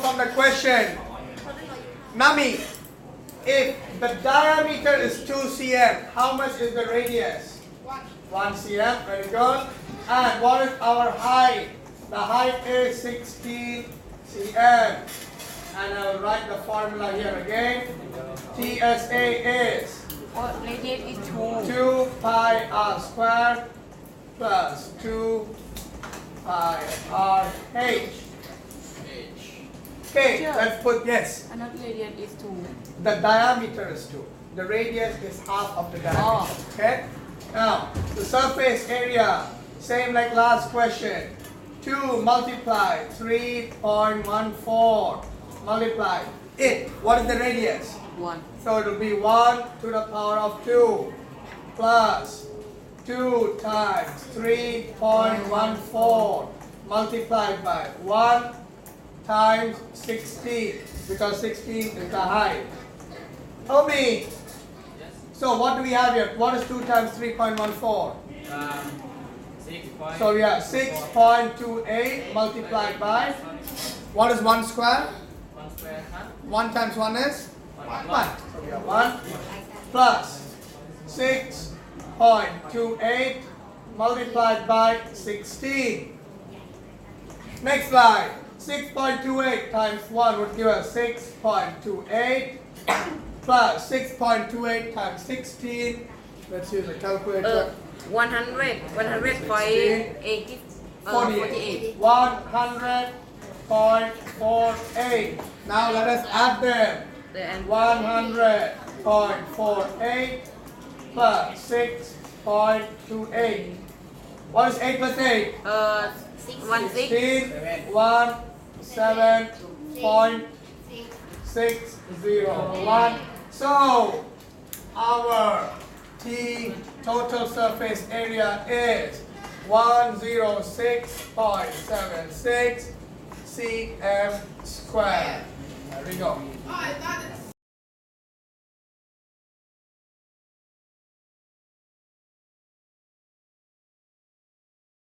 from the question. Nami, if the diameter is 2 cm, how much is the radius? 1 cm, very good. And what is our height? The height is 16 cm. And I'll write the formula here again. TSA is Radius is 2. 2 pi r squared plus 2 pi r h. Okay, let's put yes. Another radius is 2. The diameter is 2. The radius is half of the diameter. Okay? Now, the surface area, same like last question. 2 multiply 3.14 multiply it. What is the radius? 1. So it will be 1 to the power of 2 plus 2 times 3.14 multiplied by 1 times 16, because 16 is the height. Tell me. So what do we have here? What is 2 times 3.14? 6. So we have 6.28 multiplied by, what is 1 square? 1 square, huh? 1 times 1 is 1. So we have 1 plus 6.28 multiplied by 16. Next slide. 6.28 times 1 would give us 6.28 plus 6.28 times 16. Let's use a calculator. 100. 100.80. 48. 100.48. Now let us add them. And 100.48 plus 6.28. What is 8 plus 8? 16. 17.601. So our T total surface area is 106.76 cm squared. There we go.